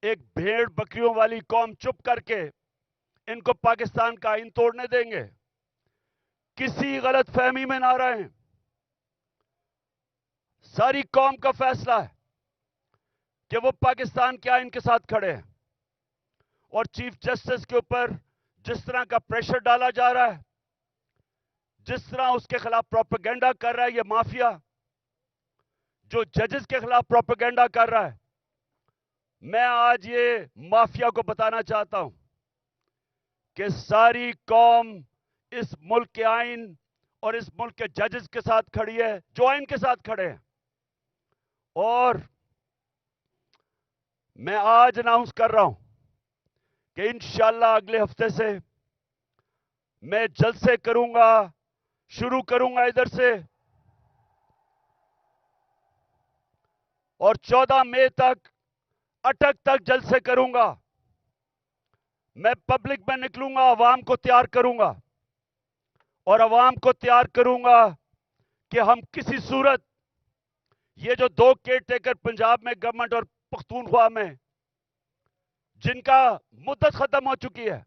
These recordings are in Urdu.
ایک بھیڑ بکریوں والی قوم چپ کر کے ان کو پاکستان کا آئین توڑنے دیں گے؟ کسی غلط فہمی میں نہ رہیں. ساری قوم کا فیصلہ ہے کہ وہ پاکستان کے آئین کے ساتھ کھڑے ہیں. اور چیف جسٹس کے اوپر جس طرح کا پریشر ڈالا جا رہا ہے، جس طرح اس کے خلاف پروپیگنڈا کر رہا ہے یہ مافیا، جو ججز کے خلاف پروپیگنڈا کر رہا ہے، میں آج یہ مافیا کو بتانا چاہتا ہوں کہ ساری قوم اس ملک کے آئین اور اس ملک کے ججز کے ساتھ کھڑی ہے جو آئین کے ساتھ کھڑے ہیں. اور میں آج اناؤنس کر رہا ہوں کہ انشاءاللہ اگلے ہفتے سے میں جلسے کروں گا، شروع کروں گا ادھر سے، اور 14 مئی تک اٹک تک جلسے کروں گا. میں پبلک میں نکلوں گا، عوام کو تیار کروں گا، اور عوام کو تیار کروں گا کہ ہم کسی صورت یہ جو 2 کیئر ٹیکر پنجاب میں گورنمنٹ اور پختونخوا میں جن کا مدت ختم ہو چکی ہے،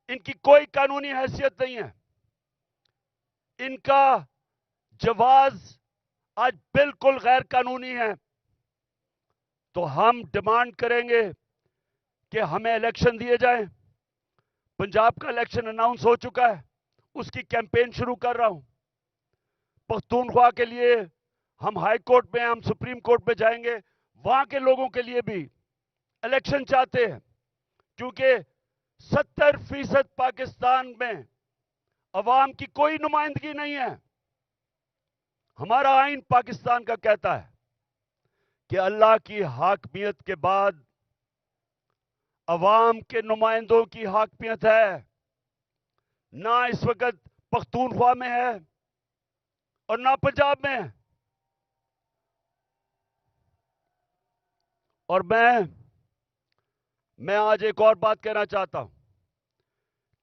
ان کی کوئی قانونی حیثیت نہیں ہے، ان کا جواز آج بالکل غیر قانونی ہے، تو ہم ڈیمانڈ کریں گے کہ ہمیں الیکشن دیے جائیں. پنجاب کا الیکشن اناؤنس ہو چکا ہے، اس کی کیمپین شروع کر رہا ہوں. پختونخوا کے لیے ہم ہائی کورٹ میں، ہم سپریم کورٹ میں جائیں گے. وہاں کے لوگوں کے لیے بھی الیکشن چاہتے ہیں، کیونکہ 70% پاکستان میں عوام کی کوئی نمائندگی نہیں ہے. ہمارا آئین پاکستان کا کہتا ہے کہ اللہ کی حاکمیت کے بعد عوام کے نمائندوں کی حاکمیت ہے. نہ اس وقت پختونخوا میں ہے اور نہ پنجاب میں ہے. اور میں آج ایک اور بات کہنا چاہتا ہوں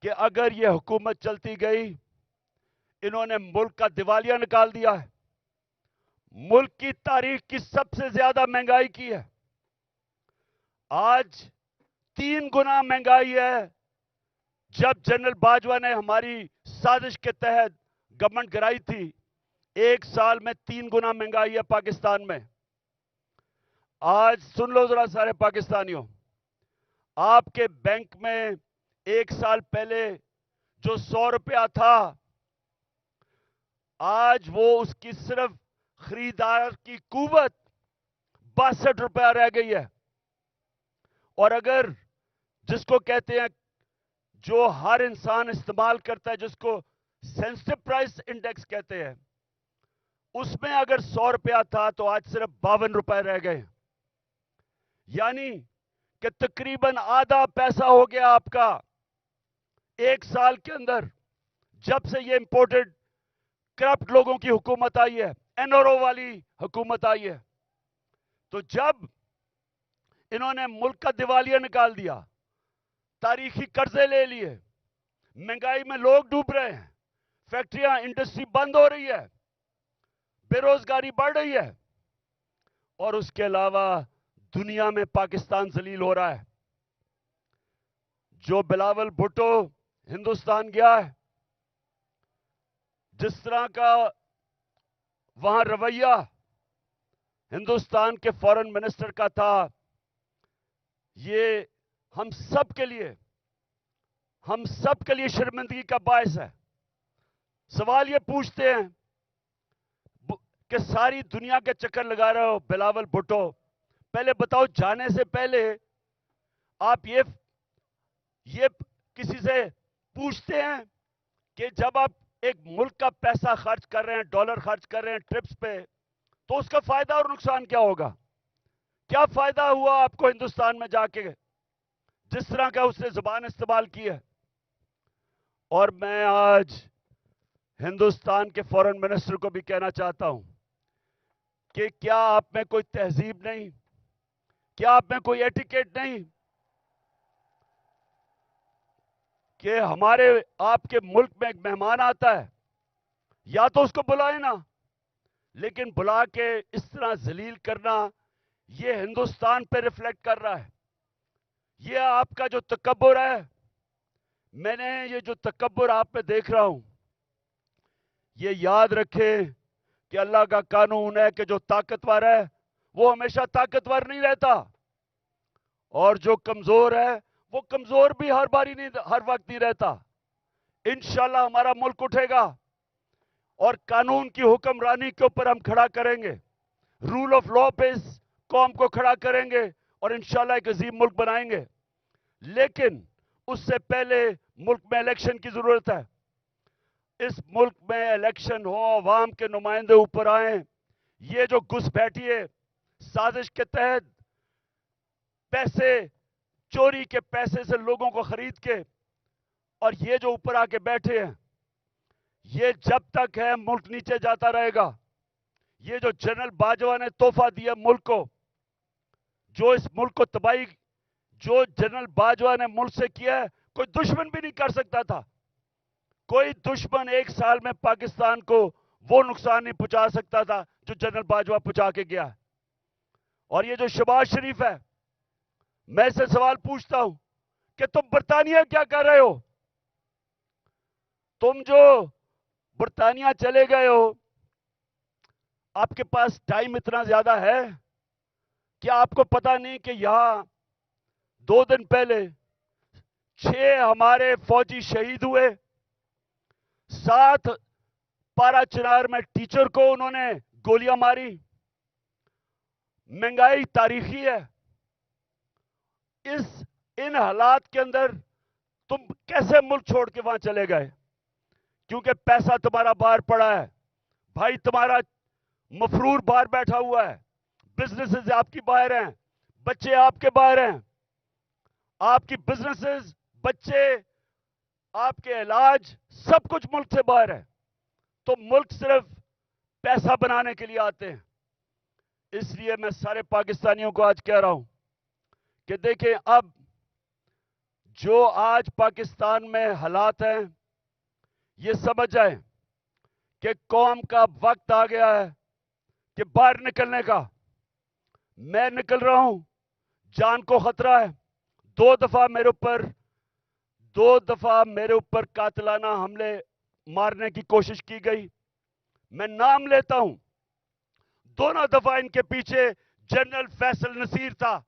کہ اگر یہ حکومت چلتی گئی، انہوں نے ملک کا دیوالیہ نکال دیا ہے، ملک کی تاریخ کی سب سے زیادہ مہنگائی کی ہے. آج 3 گنا مہنگائی ہے. جب جنرل باجوہ نے ہماری سازش کے تحت گورنمنٹ گرائی تھی، 1 سال میں 3 گنا مہنگائی ہے پاکستان میں. آج سن لو ذرا سارے پاکستانیوں، آپ کے بینک میں 1 سال پہلے جو 100 روپیہ تھا، آج وہ اس کی صرف خریدار کی قوت 62 روپیہ رہ گئی ہے. اور اگر جس کو کہتے ہیں، جو ہر انسان استعمال کرتا ہے، جس کو سینسٹو پرائس انڈیکس کہتے ہیں، اس میں اگر 100 روپیہ تھا تو آج صرف 52 روپے رہ گئے. یعنی کہ تقریباً آدھا پیسہ ہو گیا آپ کا 1 سال کے اندر، جب سے یہ امپورٹڈ کرپٹ لوگوں کی حکومت آئی ہے، این آر او والی حکومت آئی ہے. تو جب انہوں نے ملک کا دیوالیہ نکال دیا، تاریخی قرضے لے لیے، مہنگائی میں لوگ ڈوب رہے ہیں، فیکٹریاں، انڈسٹری بند ہو رہی ہے، بے روزگاری بڑھ رہی ہے، اور اس کے علاوہ دنیا میں پاکستان ذلیل ہو رہا ہے. جو بلاول بھٹو ہندوستان گیا ہے، جس طرح کا وہاں رویہ ہندوستان کے فارن منسٹر کا تھا، یہ ہم سب کے لیے شرمندگی کا باعث ہے. سوال یہ پوچھتے ہیں کہ ساری دنیا کے چکر لگا رہے ہو بلاول بھٹو، پہلے بتاؤ جانے سے پہلے آپ یہ کسی سے پوچھتے ہیں کہ جب آپ ایک ملک کا پیسہ خرچ کر رہے ہیں، ڈالر خرچ کر رہے ہیں ٹرپس پہ، تو اس کا فائدہ اور نقصان کیا ہوگا؟ کیا فائدہ ہوا آپ کو ہندوستان میں جا کے جس طرح کا اس نے زبان استعمال کی ہے؟ اور میں آج ہندوستان کے فارن منسٹر کو بھی کہنا چاہتا ہوں کہ کیا آپ میں کوئی تہذیب نہیں؟ کیا آپ میں کوئی ایٹیکیٹ نہیں کہ ہمارے آپ کے ملک میں ایک مہمان آتا ہے، یا تو اس کو بلائیں نا، لیکن بلا کے اس طرح ذلیل کرنا، یہ ہندوستان پہ ریفلیکٹ کر رہا ہے. یہ آپ کا جو تکبر ہے، میں نے یہ جو تکبر آپ میں دیکھ رہا ہوں، یہ یاد رکھیں کہ اللہ کا قانون ہے کہ جو طاقتور ہے وہ ہمیشہ طاقتور نہیں رہتا، اور جو کمزور ہے وہ کمزور بھی ہر باری نہیں، ہر وقت نہیں رہتا. انشاءاللہ ہمارا ملک اٹھے گا اور قانون کی حکمرانی کے اوپر ہم کھڑا کریں گے، رول آف لا پہ اس قوم کو کھڑا کریں گے اور انشاءاللہ ایک عظیم ملک بنائیں گے. لیکن اس سے پہلے ملک میں الیکشن کی ضرورت ہے. اس ملک میں الیکشن ہو، عوام کے نمائندے اوپر آئیں. یہ جو گھس بیٹھی ہے سازش کے تحت، پیسے چوری کے پیسے سے لوگوں کو خرید کے، اور یہ جو اوپر آ کے بیٹھے ہیں، یہ جب تک ہے ملک نیچے جاتا رہے گا. یہ جو جنرل باجوہ نے تحفہ دیا ملک کو، جو اس ملک کو تباہی، جو جنرل باجوہ نے ملک سے کیا ہے، کوئی دشمن بھی نہیں کر سکتا تھا. کوئی دشمن ایک سال میں پاکستان کو وہ نقصان نہیں پہنچا سکتا تھا جو جنرل باجوہ پہنچا کے گیا. اور یہ جو شہباز شریف ہے، میں سے سوال پوچھتا ہوں کہ تم برطانیہ کیا کر رہے ہو؟ تم جو برطانیہ چلے گئے ہو، آپ کے پاس ٹائم اتنا زیادہ ہے؟ کیا آپ کو پتا نہیں کہ یہاں 2 دن پہلے 6 ہمارے فوجی شہید ہوئے؟ 7 پارا چنار میں ٹیچر کو انہوں نے گولیاں ماری. مہنگائی تاریخی ہے. ان حالات کے اندر تم کیسے ملک چھوڑ کے وہاں چلے گئے؟ کیونکہ پیسہ تمہارا باہر پڑا ہے، بھائی تمہارا مفرور باہر بیٹھا ہوا ہے، بزنسز آپ کی باہر ہیں، بچے آپ کے باہر ہیں. آپ کی بزنسز، بچے، آپ کے علاج، سب کچھ ملک سے باہر ہے. تو ملک صرف پیسہ بنانے کے لیے آتے ہیں. اس لیے میں سارے پاکستانیوں کو آج کہہ رہا ہوں کہ دیکھیں، اب جو آج پاکستان میں حالات ہیں، یہ سمجھ جائیں کہ قوم کا وقت آ گیا ہے کہ باہر نکلنے کا. میں نکل رہا ہوں، جان کو خطرہ ہے. 2 دفعہ میرے اوپر قاتلانہ حملے مارنے کی کوشش کی گئی. میں نام لیتا ہوں، دونوں دفعہ ان کے پیچھے جنرل فیصل نصیر تھا.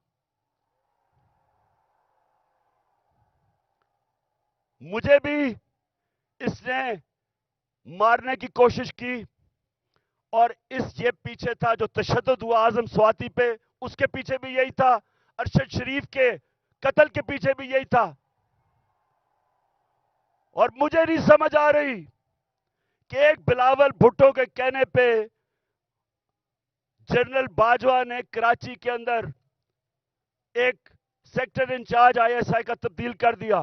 مجھے بھی اس نے مارنے کی کوشش کی، اور یہ پیچھے تھا جو تشدد ہوا اعظم سواتی پہ، اس کے پیچھے بھی یہی تھا. ارشد شریف کے قتل کے پیچھے بھی یہی تھا. اور مجھے نہیں سمجھ آ رہی کہ ایک بلاول بھٹو کے کہنے پہ جنرل باجوہ نے کراچی کے اندر ایک sector incharge I S I کا تبدیل کر دیا.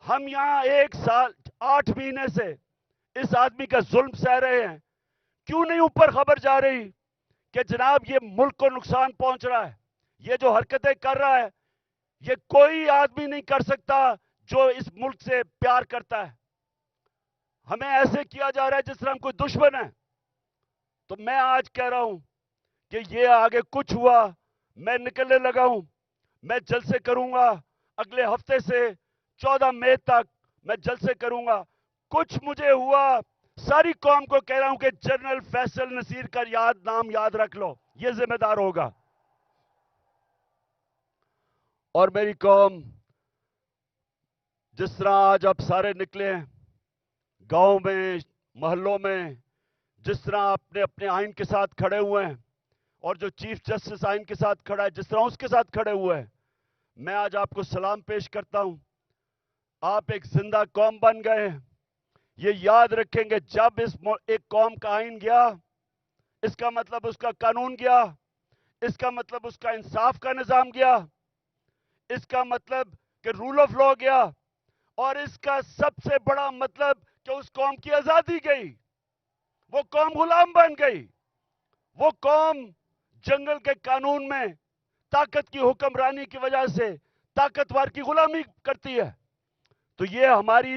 ہم یہاں 1 سال 8 مہینے سے اس آدمی کا ظلم سہ رہے ہیں. کیوں نہیں اوپر خبر جا رہی کہ جناب یہ ملک کو نقصان پہنچ رہا ہے، یہ جو حرکتیں کر رہا ہے یہ کوئی آدمی نہیں کر سکتا جو اس ملک سے پیار کرتا ہے. ہمیں ایسے کیا جا رہا ہے جس طرح ہم کوئی دشمن ہے. تو میں آج کہہ رہا ہوں کہ یہ آگے کچھ ہوا، میں نکلنے لگا ہوں. میں جلسے کروں گا اگلے ہفتے سے 14 مئی تک، میں جلسے کروں گا. کچھ مجھے ہوا، ساری قوم کو کہہ رہا ہوں کہ جنرل فیصل نصیر کا نام یاد رکھ لو، یہ ذمہ دار ہوگا. اور میری قوم، جس طرح آج آپ سارے نکلے ہیں گاؤں میں، محلوں میں، جس طرح اپنے اپنے آئین کے ساتھ کھڑے ہوئے ہیں، اور جو چیف جسٹس آئین کے ساتھ کھڑا ہے جس طرح اس کے ساتھ کھڑے ہوئے ہیں، میں آج آپ کو سلام پیش کرتا ہوں. آپ ایک زندہ قوم بن گئے ہیں. یہ یاد رکھیں گے، جب ایک قوم کا آئین گیا، اس کا مطلب اس کا قانون گیا، اس کا مطلب اس کا انصاف کا نظام گیا، اس کا مطلب کہ رول آف لا گیا، اور اس کا سب سے بڑا مطلب کہ اس قوم کی آزادی گئی. وہ قوم غلام بن گئی. وہ قوم جنگل کے قانون میں طاقت کی حکمرانی کی وجہ سے طاقتور کی غلامی کرتی ہے. تو یہ ہماری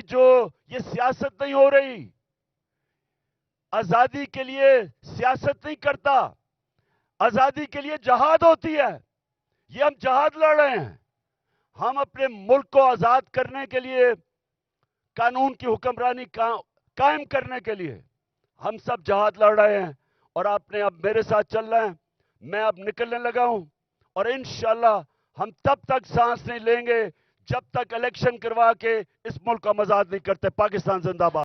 یہ سیاست نہیں ہو رہی. آزادی کے لیے سیاست نہیں کرتا. آزادی کے لیے جہاد ہوتی ہے. یہ ہم جہاد لڑ رہے ہیں. ہم اپنے ملک کو آزاد کرنے کے لیے, قانون کی حکمرانی قائم کرنے کے لیے ہم سب جہاد لڑ رہے ہیں. اور آپ نے اب میرے ساتھ چل رہے ہیں. میں اب نکلنے لگا ہوں, اور انشاءاللہ ہم تب تک سانس نہیں لیں گے جب تک الیکشن کروا کے اس ملک کو ہم آزاد نہیں کرتے. پاکستان زندہ باد.